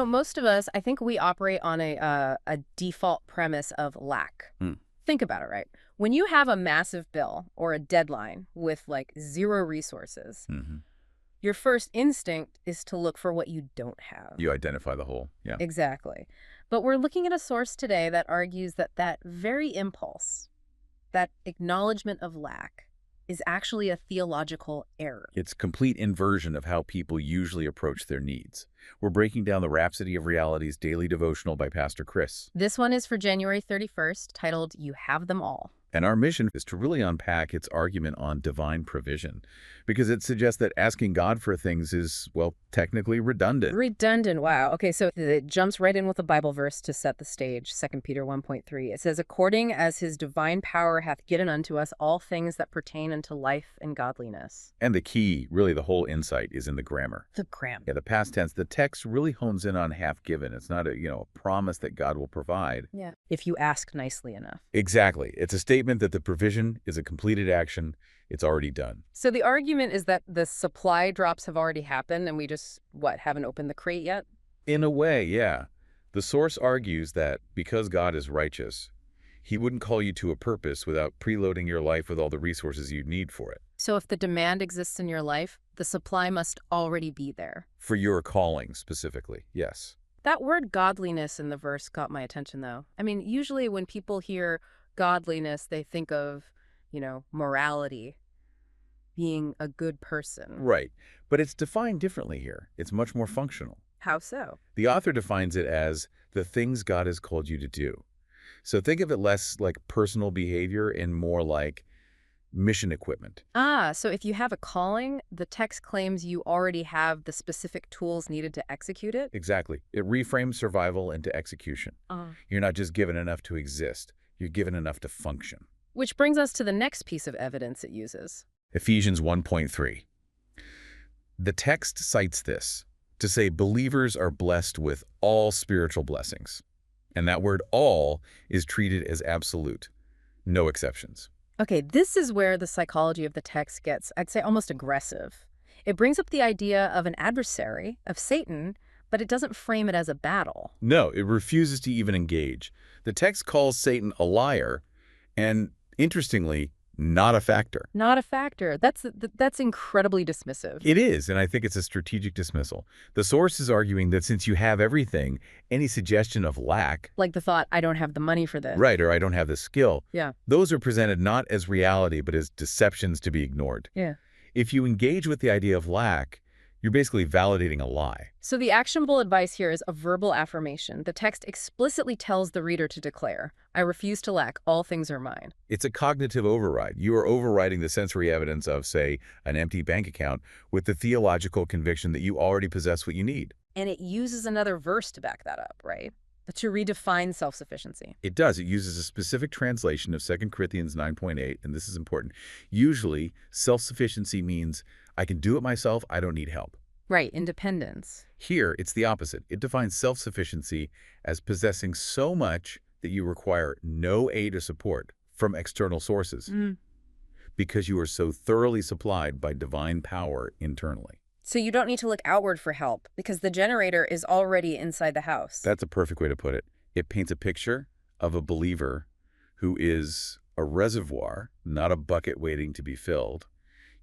Most of us, I think we operate on a default premise of lack. Hmm. Think about it, right? When you have a massive bill or a deadline with like zero resources, Mm-hmm. your first instinct is to look for what you don't have. You identify the whole. Yeah. Exactly. But we're looking at a source today that argues that that very impulse, that acknowledgement of lack, is actually a theological error. It's complete inversion of how people usually approach their needs. We're breaking down the Rhapsody of Reality's daily devotional by Pastor Chris. This one is for January 31st, titled You Have Them All. And our mission is to really unpack its argument on divine provision, because it suggests that asking God for things is, well, technically redundant. Redundant, wow. Okay, so it jumps right in with a Bible verse to set the stage, 2 Peter 1:3. It says, according as his divine power hath given unto us all things that pertain unto life and godliness. And the key, really the whole insight, is in the grammar. The grammar. Yeah, the past tense. The text really hones in on half given. It's not a promise that God will provide. Yeah. If you ask nicely enough. Exactly. It's a statement that the provision is a completed action. It's already done. So the argument is that the supply drops have already happened and we just, haven't opened the crate yet? In a way, yeah. The source argues that because God is righteous, he wouldn't call you to a purpose without preloading your life with all the resources you need for it. So if the demand exists in your life, the supply must already be there. For your calling, specifically, yes. That word godliness in the verse got my attention, though. I mean, usually when people hear godliness, they think of, morality, being a good person. Right. But it's defined differently here. It's much more functional. How so? The author defines it as the things God has called you to do. So think of it less like personal behavior and more like mission equipment. So if you have a calling, the text claims you already have the specific tools needed to execute it? Exactly. It reframes survival into execution. You're not just given enough to exist. You're given enough to function. Which brings us to the next piece of evidence it uses. Ephesians 1:3. The text cites this to say believers are blessed with all spiritual blessings. And that word all is treated as absolute. No exceptions. Okay, this is where the psychology of the text gets, I'd say, almost aggressive. It brings up the idea of an adversary, of Satan, but it doesn't frame it as a battle. No, it refuses to even engage. The text calls Satan a liar and, interestingly, not a factor. Not a factor. That's incredibly dismissive. It is, and I think it's a strategic dismissal. The source is arguing that since you have everything, any suggestion of lack, like the thought, I don't have the money for this. right, or I don't have the skill, Yeah. those are presented not as reality, but as deceptions to be ignored. Yeah. If you engage with the idea of lack, you're basically validating a lie. So the actionable advice here is a verbal affirmation. The text explicitly tells the reader to declare, I refuse to lack, all things are mine. It's a cognitive override. You are overriding the sensory evidence of, say, an empty bank account with the theological conviction that you already possess what you need. And it uses another verse to back that up, right? To redefine self-sufficiency. It does. It uses a specific translation of 2 Corinthians 9:8, and this is important. Usually, self-sufficiency means I can do it myself, I don't need help. Right, independence. Here, it's the opposite. It defines self-sufficiency as possessing so much that you require no aid or support from external sources because you are so thoroughly supplied by divine power internally. So you don't need to look outward for help because the generator is already inside the house. That's a perfect way to put it. It paints a picture of a believer who is a reservoir, not a bucket waiting to be filled.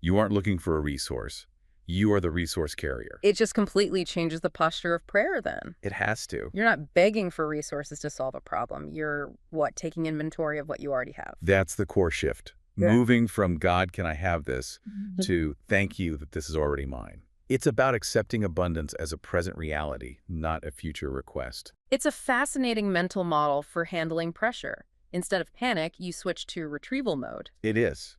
You aren't looking for a resource. You are the resource carrier. It just completely changes the posture of prayer then. It has to. You're not begging for resources to solve a problem. You're, taking inventory of what you already have. That's the core shift. Yeah. Moving from God, can I have this, to thank you that this is already mine. It's about accepting abundance as a present reality, not a future request. It's a fascinating mental model for handling pressure. Instead of panic, you switch to retrieval mode. It is.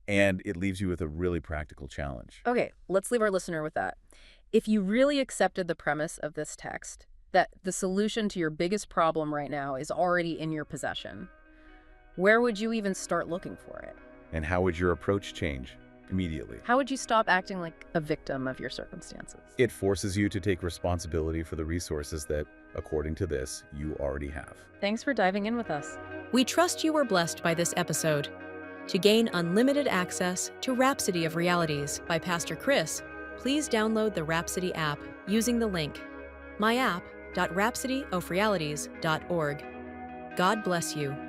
And it leaves you with a really practical challenge. Okay, let's leave our listener with that. If you really accepted the premise of this text, that the solution to your biggest problem right now is already in your possession, where would you even start looking for it? And how would your approach change immediately? How would you stop acting like a victim of your circumstances? It forces you to take responsibility for the resources that, according to this, you already have. Thanks for diving in with us. We trust you were blessed by this episode. To gain unlimited access to Rhapsody of Realities by Pastor Chris, please download the Rhapsody app using the link. myapp.rhapsodyofrealities.org. God bless you.